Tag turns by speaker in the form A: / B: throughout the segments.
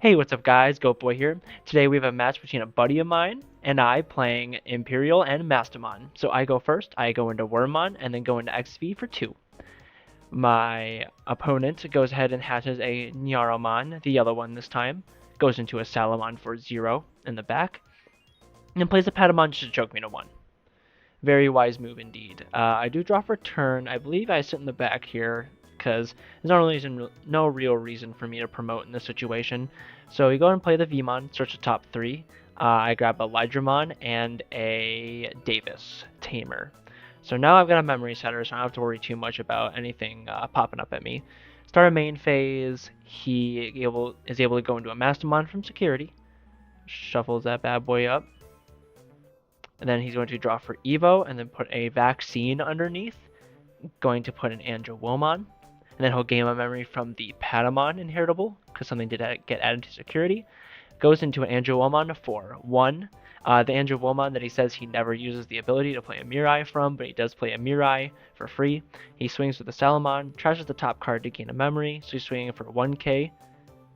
A: Hey, what's up guys? Goatboy here. Today we have a match between a buddy of mine and I playing Imperial and Mastemon. So I go first, I go into Wormmon, and then go into XV for 2. My opponent goes ahead and hatches a Nyaromon, the yellow one this time, goes into a Salamon for 0 in the back, and then plays a Patamon just to choke me to 1. Very wise move indeed. I do draw for turn. I believe I sit in the back here because there's no real reason for me to promote in this situation. So we go and play the Vmon, search the top 3. I grab a Lydramon and a Davis Tamer. So now I've got a memory setter, so I don't have to worry too much about anything popping up at me. Start a main phase, he is able to go into a Mastemon from security. Shuffles that bad boy up. And then he's going to draw for Evo and then put a vaccine underneath. Going to put an Angewomon. And then he'll gain a memory from the Patamon inheritable because something did get added to security. Goes into an Angewomon for 1. The Angewomon that he says he never uses the ability to play a Mirai from, but he does play a Mirai for free. He swings with the Salamon, trashes the top card to gain a memory, so he's swinging for 1k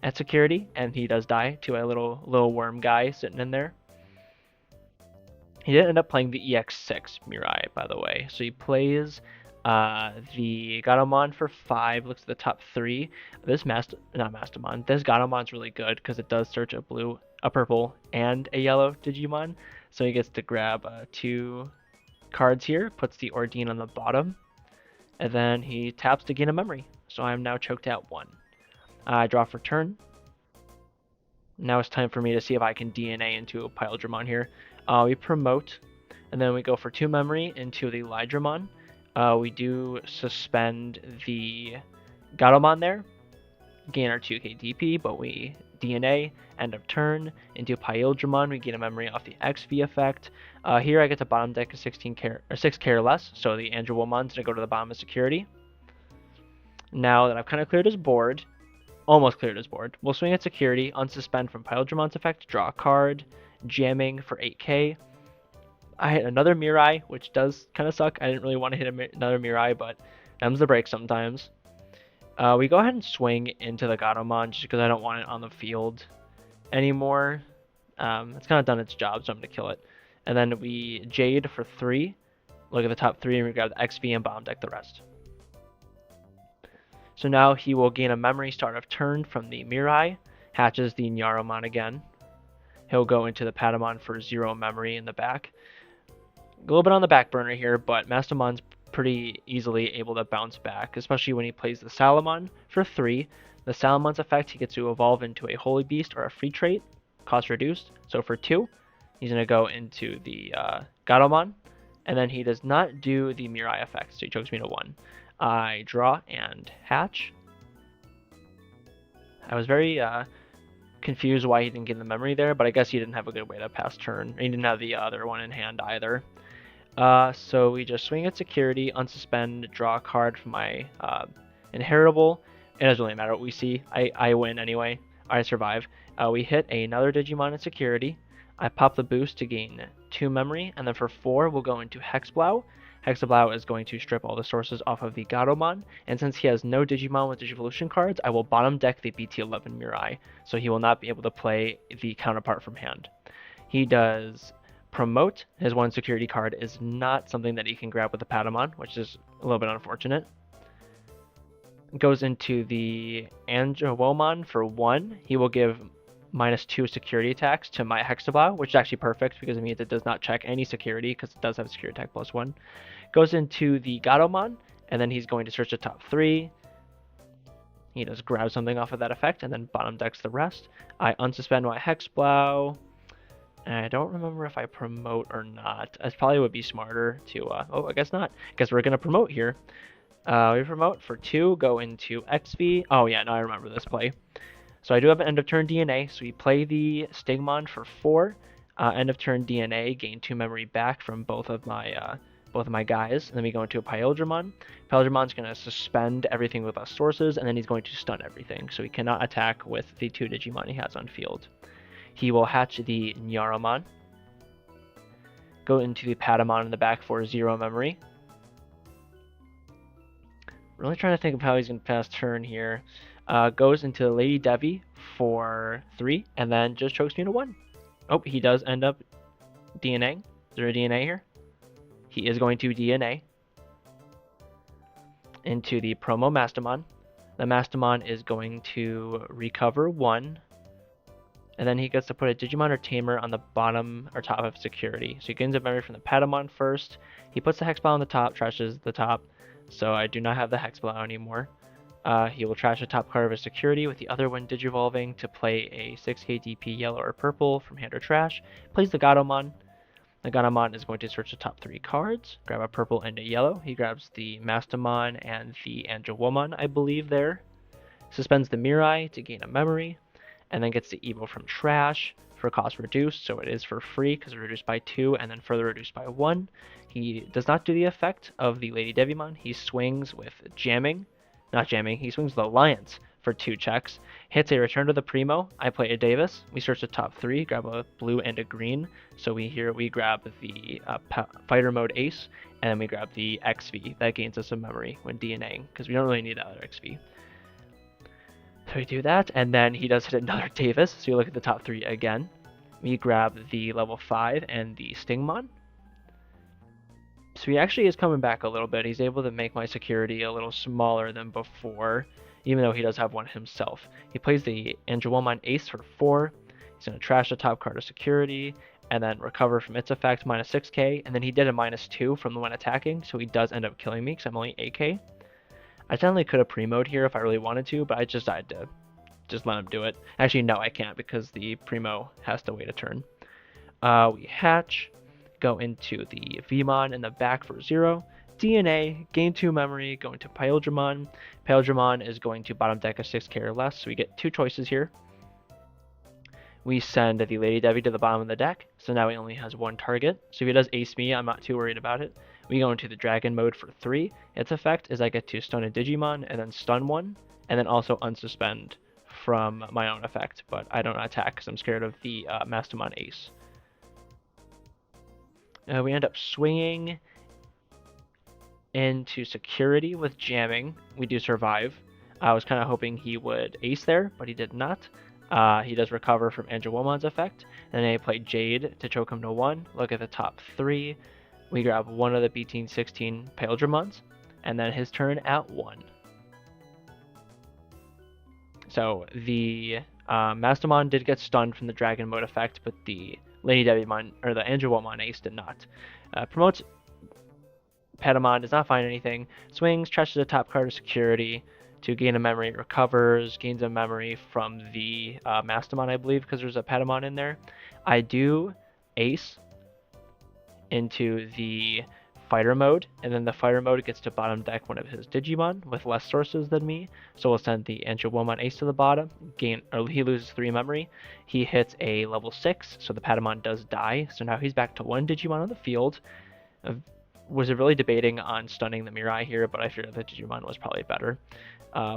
A: at security, and he does die to a little worm guy sitting in there. He did end up playing the EX6 Mirai, by the way. So he plays the Gatomon for 5, looks at the top 3. This Mastemon, this Gatomon's really good because it does search a blue, a purple, and a yellow Digimon. So he gets to grab 2 cards here, puts the Ordine on the bottom, and then he taps to gain a memory. So I'm now choked at 1. I draw for turn. Now it's time for me to see if I can DNA into a Piledramon here. We promote, and then we go for 2 memory into the Lydramon. We do suspend the Gatomon there, gain our 2k DP, but we DNA, end of turn, into Piledramon. We gain a memory off the XV effect. Here I get to bottom deck a 6k or less, so the Angewwomon's gonna go to the bottom of security. Now that I've kind of cleared his board, almost cleared his board, we'll swing at security, unsuspend from Piledramon's effect, draw a card, jamming for 8k. I hit another Mirai, which does kind of suck. I didn't really want to hit another Mirai, but them's the break sometimes. We go ahead and swing into the Gatomon just because I don't want it on the field anymore. It's kind of done its job, so I'm going to kill it. And then we Jade for 3. Look at the top 3, and we grab the XV and bottom deck the rest. So now he will gain a memory start of turn from the Mirai, hatches the Nyaromon again. He'll go into the Patamon for 0 memory in the back. A little bit on the back burner here, but Mastemon's pretty easily able to bounce back, especially when he plays the Salamon for 3. The Salamon's effect, he gets to evolve into a Holy Beast or a free trait, cost reduced. So for 2, he's going to go into the Gatomon, and then he does not do the Mirai effect, so he chokes me to 1. I draw and hatch. I was very confused why he didn't get the memory there, but I guess he didn't have a good way to pass turn. He didn't have the other one in hand either. So we just swing at security, unsuspend, draw a card from my inheritable. It doesn't really matter what we see. I win anyway. I survive. We hit another Digimon in security. I pop the boost to gain 2 memory, and then for 4 we'll go into Hexblow. Hexablow is going to strip all the sources off of the Gatomon, and since he has no Digimon with Digivolution cards, I will bottom deck the BT11 Mirai, so he will not be able to play the counterpart from hand. He does promote. His 1 security card is not something that he can grab with the Patamon, which is a little bit unfortunate. Goes into the Angewomon for 1. He will give -2 security attacks to my Hexablow, which is actually perfect because it means it does not check any security because it does have security attack +1. Goes into the Gatomon, and then he's going to search the top 3. He just grabs something off of that effect and then bottom decks the rest. I unsuspend my Hexblow. And I don't remember if I promote or not. It probably would be smarter to, oh, I guess not. Because we're going to promote here. We promote for 2, go into XV. Oh yeah, now I remember this play. So I do have an end of turn DNA, so we play the Stigmon for 4. End of turn DNA, gain 2 memory back from both of my guys. And then we go into a Piledramon. Piledramon's going to suspend everything with us sources, and then he's going to stun everything. So he cannot attack with the 2 Digimon he has on field. He will hatch the Nyaromon, go into the Patamon in the back for 0 memory. Really trying to think of how he's going to pass turn here. Goes into Lady Devi for 3, and then just chokes me to 1. Oh, he does end up DNAing. Is there a DNA here? He is going to DNA into the promo Mastemon. The Mastemon is going to recover 1, and then he gets to put a Digimon or Tamer on the bottom or top of security. So he gains a memory from the Patamon first. He puts the Hexball on the top, trashes the top, so I do not have the Hexball anymore. He will trash the top card of his security with the other one digivolving to play a 6k DP yellow or purple from hand or trash. Plays the Gatomon. The Gatomon is going to search the top 3 cards, grab a purple and a yellow. He grabs the Mastemon and the Angelwomon, I believe, there. Suspends the Mirai to gain a memory, and then gets the Evo from trash for cost reduced, so it is for free because reduced by 2 and then further reduced by 1. He does not do the effect of the Lady Devimon. He swings with jamming. Not jamming, he swings the Alliance for 2 checks. Hits a return to the Primo. I play a Davis. We search the top 3, grab a blue and a green. So we grab the Fighter Mode Ace, and then we grab the XV. That gains us a memory when DNAing, because we don't really need that other XV. So we do that, and then he does hit another Davis. So you look at the top 3 again. We grab the level 5 and the Stingmon. So he actually is coming back a little bit. He's able to make my security a little smaller than before, even though he does have one himself. He plays the Angelwomon Ace for 4. He's going to trash the top card of security, and then recover from its effect, minus 6k, and then he did a minus 2 from the one attacking, so he does end up killing me because I'm only 8k. I definitely could have Premo'd here if I really wanted to, but I just decided to just let him do it. Actually, no, I can't because the Primo has to wait a turn. We hatch, go into the Vmon in the back for 0, DNA, gain 2 memory, go into Pyldramon. Pyldramon is going to bottom deck a 6k or less, so we get 2 choices here. We send the Lady Devi to the bottom of the deck, so now he only has 1 target. So if he does ace me, I'm not too worried about it. We go into the Dragon mode for 3. Its effect is I get to stun a Digimon and then stun one, and then also unsuspend from my own effect, but I don't attack because I'm scared of the Mastemon Ace. We end up swinging into security with jamming. We do survive. I was kind of hoping he would ace there, but he did not. He does recover from Angelwomon's effect, and then I play Jade to choke him to 1. Look at the top 3. We grab one of the BT16 Pyldramons, and then his turn at 1. So the Mastemon did get stunned from the Dragon mode effect, but the Lady Devimon, or the Angelwomon Ace did not. Promotes Patamon, does not find anything. Swings, trashes the top card of security to gain a memory, recovers, gains a memory from the Mastemon, I believe, because there's a Patamon in there. I do ace into the fighter mode, and then the fighter mode gets to bottom deck one of his Digimon with less sources than me, so we'll send the Angelwomon Ace to the bottom, he loses 3 memory. He hits a level 6, so the Patamon does die, so now he's back to 1 Digimon on the field. Was really debating on stunning the Mirai here, but I figured the Digimon was probably better.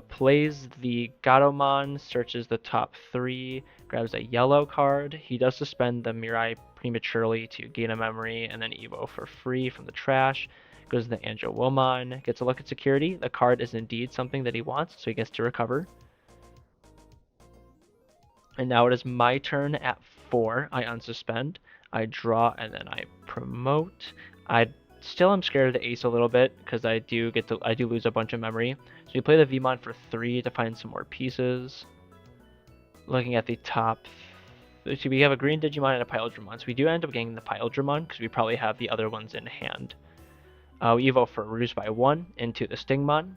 A: Plays the Gatomon, searches the top 3, grabs a yellow card. He does suspend the Mirai prematurely to gain a memory, and then Evo for free from the trash. Goes to the Angelwomon, gets a look at security. The card is indeed something that he wants, so he gets to recover. And now it is my turn at 4. I unsuspend, I draw, and then I promote. I still am scared of the ace a little bit because I do lose a bunch of memory. So we play the Vmon for 3 to find some more pieces. Looking at the top, so we have a green Digimon and a Pyldramon. So we do end up getting the Pyldramon because we probably have the other ones in hand. We evo for reduce by 1 into the Stingmon.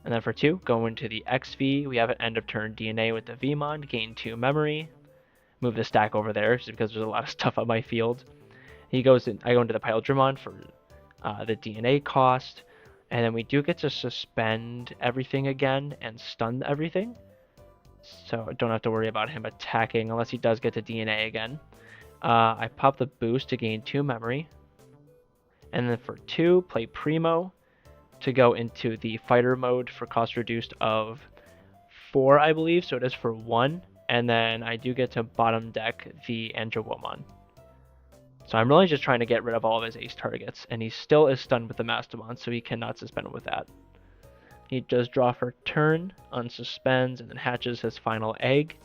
A: And then for 2, go into the XV. We have an end of turn DNA with the Vmon, gain 2 memory. Move the stack over there just because there's a lot of stuff on my field. I go into the Pyldramon for the DNA cost, and then we do get to suspend everything again and stun everything. So I don't have to worry about him attacking unless he does get to DNA again. I pop the boost to gain 2 memory. And then for 2, play Primo to go into the fighter mode for cost reduced of 4, I believe. So it is for 1. And then I do get to bottom deck the Angelwomon. So I'm really just trying to get rid of all of his ace targets, and he still is stunned with the Mastemon, so he cannot suspend with that. He does draw for turn, unsuspends, and then hatches his final egg.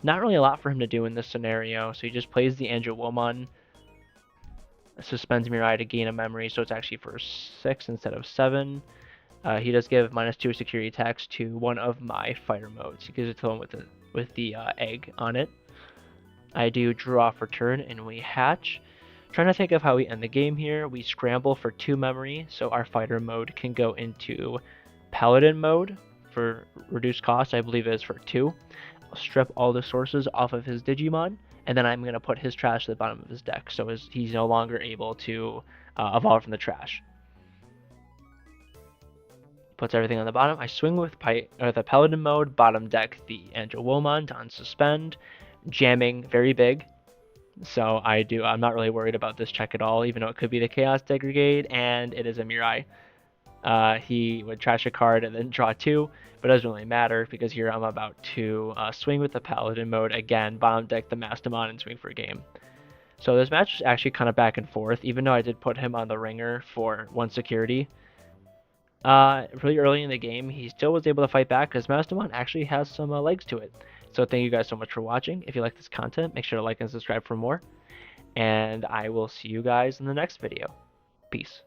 A: Not really a lot for him to do in this scenario, so he just plays the Angelwomon, suspends Mirai to gain a memory, so it's actually for 6 instead of 7. He does give -2 security attacks to one of my fighter modes. He gives it to him with the egg on it. I do draw for turn, and we hatch. Trying to think of how we end the game here. We scramble for 2 memory, so our fighter mode can go into Paladin mode for reduced cost. I believe it is for 2. I'll strip all the sources off of his Digimon, and then I'm going to put his trash to the bottom of his deck, so he's no longer able to evolve from the trash. Puts everything on the bottom. I swing with the Paladin mode, bottom deck the Angelwomon to unsuspend, jamming very big. So I'm not really worried about this check at all, even though it could be the Chaos Degradate, and it is a Mirai. He would trash a card and then draw 2, but it doesn't really matter because here I'm about to swing with the Paladin mode again, bottom deck the Mastemon, and swing for a game. So this match is actually kind of back and forth, even though I did put him on the ringer for 1 security. Really early in the game, he still was able to fight back because Mastemon actually has some legs to it. So thank you guys so much for watching. If you like this content, make sure to like and subscribe for more. And I will see you guys in the next video. Peace.